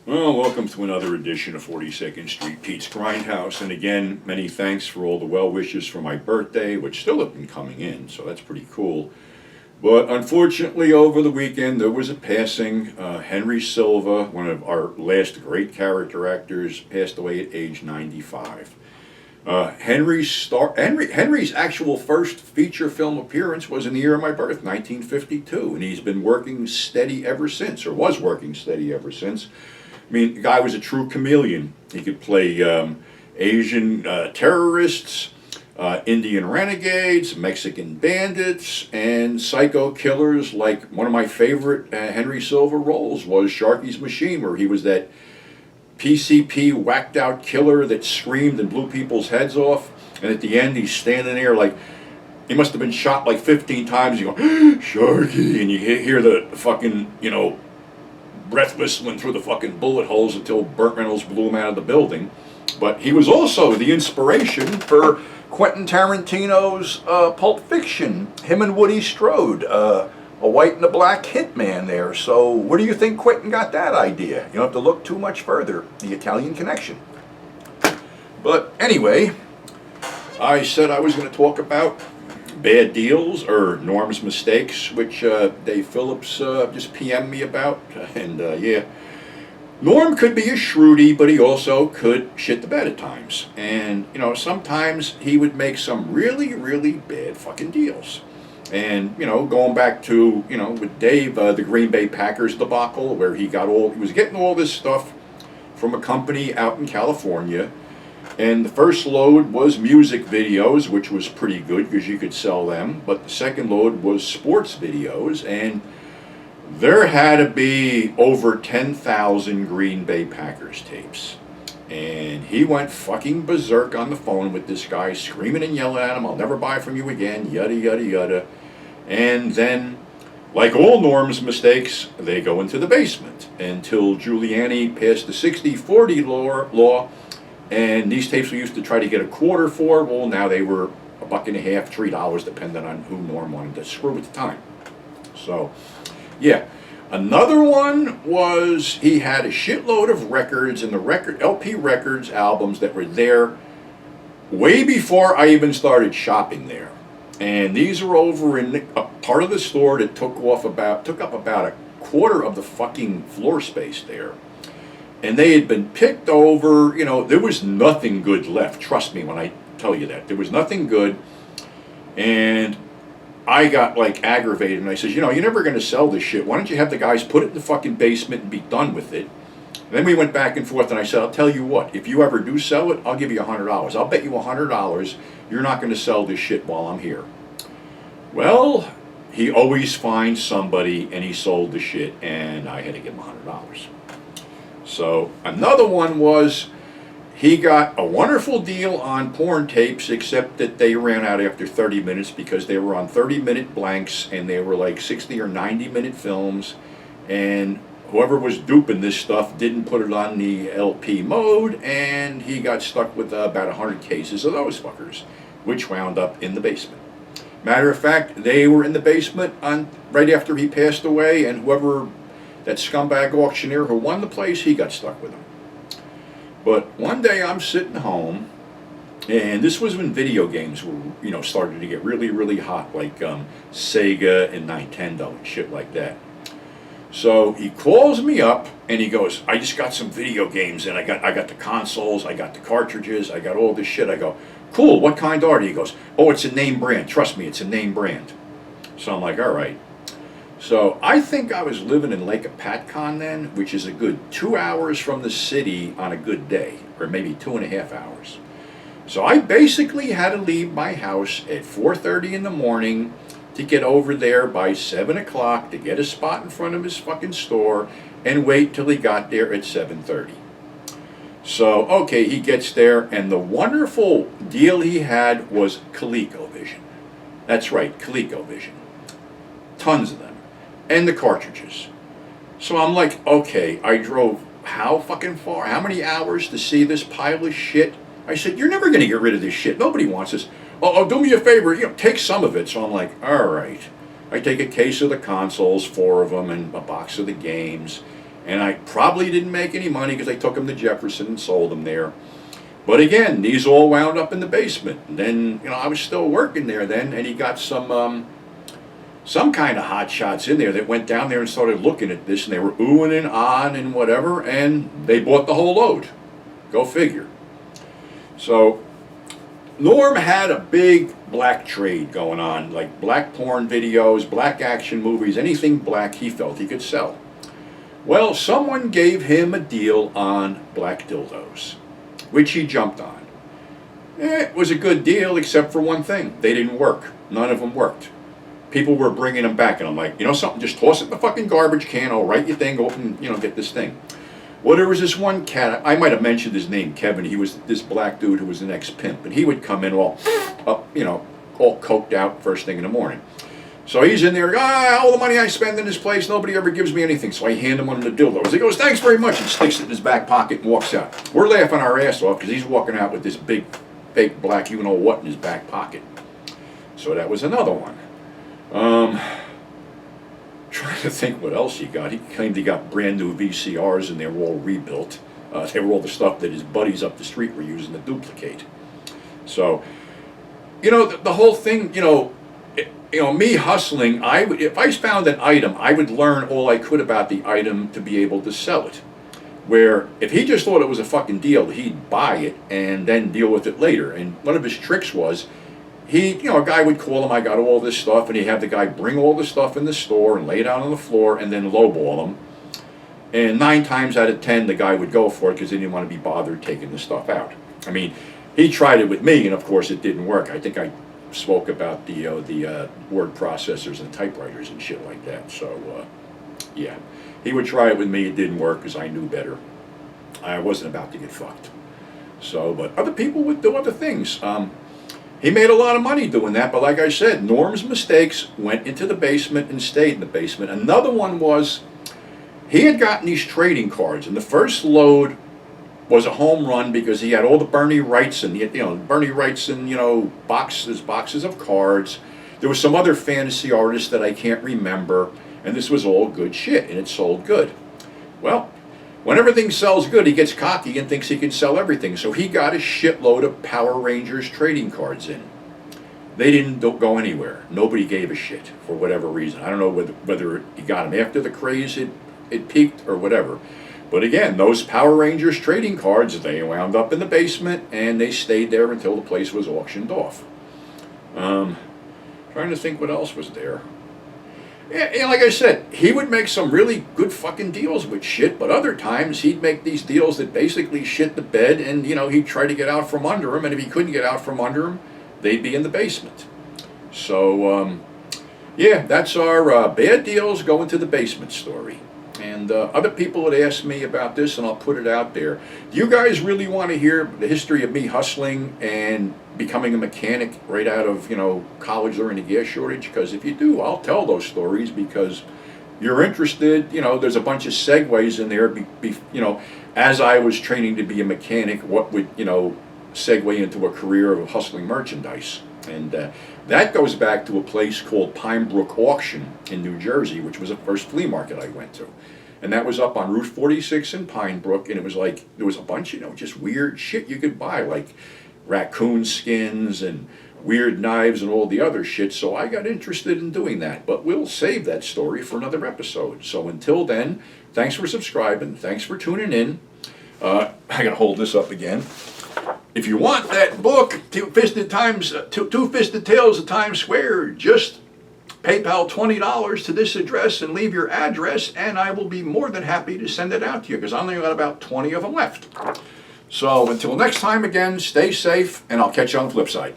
Well, welcome to another edition of 42nd Street Pete's Grindhouse. And again, many thanks for all the well wishes for my birthday, which still have been coming in, so that's pretty cool. But unfortunately, over the weekend, there was a passing. Henry Silva, one of our last great character actors, passed away at age 95. Henry's actual first feature film appearance was in the year of my birth, 1952, and he's been working steady ever since, or was working steady ever since. I mean, the guy was a true chameleon. He could play Asian terrorists, Indian renegades, Mexican bandits, and psycho killers. Like one of my favorite Henry Silva roles was Sharky's Machine, where he was that PCP whacked out killer that screamed and blew people's heads off. And at the end, he's standing there like he must have been shot like 15 times. You go, Sharky, and you hear the fucking, breath whistling through the fucking bullet holes until Burt Reynolds blew him out of the building. But he was also the inspiration for Quentin Tarantino's Pulp Fiction, him and Woody Strode, a white and a black hitman there. So where do you think Quentin got that idea? You don't have to look too much further. The Italian Connection. But anyway, I said I was going to talk about bad deals or Norm's mistakes, which Dave Phillips just PM'd me about. And yeah, Norm could be a shrewdy, but he also could shit the bed at times. And, sometimes he would make some really, really bad fucking deals. And, going back to, with Dave, the Green Bay Packers debacle, where he was getting all this stuff from a company out in California. And the first load was music videos, which was pretty good because you could sell them. But the second load was sports videos, and there had to be over 10,000 Green Bay Packers tapes. And he went fucking berserk on the phone with this guy, screaming and yelling at him, "I'll never buy from you again, yada, yada, yada." And then, like all Norm's mistakes, they go into the basement until Giuliani passed the 60-40 law. And these tapes we used to try to get a quarter for. Well, now they were $1.50, $3, depending on who Norm wanted to screw at the time. So, yeah. Another one was he had a shitload of records and the LP records albums that were there way before I even started shopping there. And these were over in a part of the store that took up about a quarter of the fucking floor space there. And they had been picked over, there was nothing good left. Trust me when I tell you that. There was nothing good. And I got aggravated and I says, you're never going to sell this shit. Why don't you have the guys put it in the fucking basement and be done with it? And then we went back and forth and I said, I'll tell you what, if you ever do sell it, I'll give you $100. I'll bet you $100 you're not going to sell this shit while I'm here. Well, he always finds somebody and he sold the shit and I had to give him $100. So another one was he got a wonderful deal on porn tapes, except that they ran out after 30 minutes because they were on 30-minute blanks and they were like 60 or 90-minute films. And whoever was duping this stuff didn't put it on the LP mode, and he got stuck with about 100 cases of those fuckers, which wound up in the basement. Matter of fact, they were in the basement right after he passed away, and whoever that scumbag auctioneer who won the place, he got stuck with him. But one day I'm sitting home, and this was when video games were, started to get really, really hot, like Sega and Nintendo and shit like that. So he calls me up and he goes, I just got some video games and I got the consoles, I got the cartridges, I got all this shit. I go, cool, what kind are they? He goes, oh, it's a name brand. Trust me, it's a name brand. So I'm like, all right. So I think I was living in Lake Apatcon then, which is a good 2 hours from the city on a good day, or maybe 2.5 hours. So I basically had to leave my house at 4:30 in the morning to get over there by 7 o'clock to get a spot in front of his fucking store and wait till he got there at 7:30. So, okay, he gets there, and the wonderful deal he had was ColecoVision. That's right, ColecoVision. Tons of them. And the cartridges. So I'm like, okay, I drove how fucking far? How many hours to see this pile of shit? I said, you're never going to get rid of this shit. Nobody wants this. Oh, do me a favor, take some of it. So I'm like, all right. I take a case of the consoles, 4 of them, and a box of the games. And I probably didn't make any money because I took them to Jefferson and sold them there. But again, these all wound up in the basement. And then, I was still working there then, and he got some kind of hot shots in there that went down there and started looking at this, and they were oohing and ahhing and whatever, and they bought the whole load. Go figure. So Norm had a big black trade going on, like black porn videos, black action movies, anything black he felt he could sell. Well, someone gave him a deal on black dildos, which he jumped on. It was a good deal except for one thing. They didn't work. None of them worked. People were bringing them back, and I'm like, something, just toss it in the fucking garbage can, I'll write your thing, go and, get this thing. Well, there was this one cat, I might have mentioned his name, Kevin. He was this black dude who was an ex-pimp, and he would come in all up, all coked out first thing in the morning. So he's in there, all the money I spend in this place, nobody ever gives me anything. So I hand him one of the dildos. He goes, thanks very much, and sticks it in his back pocket and walks out. We're laughing our ass off because he's walking out with this big, fake black you-know-what in his back pocket. So that was another one. Trying to think what else he got. He claimed he got brand new VCRs and they were all rebuilt. They were all the stuff that his buddies up the street were using to duplicate. So, the whole thing, me hustling, if I found an item, I would learn all I could about the item to be able to sell it. Where if he just thought it was a fucking deal, he'd buy it and then deal with it later. And one of his tricks was, a guy would call him, I got all this stuff, and he'd have the guy bring all the stuff in the store and lay it out on the floor and then lowball him. And 9 times out of 10, the guy would go for it because he didn't want to be bothered taking the stuff out. I mean, he tried it with me, and of course it didn't work. I think I spoke about the word processors and typewriters and shit like that. So, yeah. He would try it with me. It didn't work because I knew better. I wasn't about to get fucked. So, but other people would do other things. He made a lot of money doing that, but like I said, Norm's mistakes went into the basement and stayed in the basement. Another one was he had gotten these trading cards, and the first load was a home run because he had all the Bernie Wrights and Bernie Wrights and boxes of cards. There was some other fantasy artists that I can't remember, and this was all good shit, and it sold good. Well, when everything sells good, he gets cocky and thinks he can sell everything. So he got a shitload of Power Rangers trading cards in. They didn't go anywhere. Nobody gave a shit for whatever reason. I don't know whether he got them after the craze it peaked or whatever. But again, those Power Rangers trading cards, they wound up in the basement and they stayed there until the place was auctioned off. Trying to think what else was there. Yeah, like I said, he would make some really good fucking deals with shit, but other times he'd make these deals that basically shit the bed, and he'd try to get out from under them, and if he couldn't get out from under them, they'd be in the basement. So, yeah, that's our bad deals going to the basement story. And other people had asked me about this, and I'll put it out there. Do you guys really want to hear the history of me hustling and becoming a mechanic right out of college during the gas shortage? Because if you do, I'll tell those stories because you're interested. There's a bunch of segues in there. As I was training to be a mechanic, what would segue into a career of hustling merchandise? And that goes back to a place called Pine Brook Auction in New Jersey, which was the first flea market I went to. And that was up on Route 46 in Pine Brook, and it was like, there was a bunch, just weird shit you could buy, like raccoon skins and weird knives and all the other shit, so I got interested in doing that. But we'll save that story for another episode. So until then, thanks for subscribing, thanks for tuning in. I gotta hold this up again. If you want that book, Two-Fisted Tales of Times Square, just PayPal $20 to this address and leave your address, and I will be more than happy to send it out to you because I only got about 20 of them left. So until next time again, stay safe, and I'll catch you on the flip side.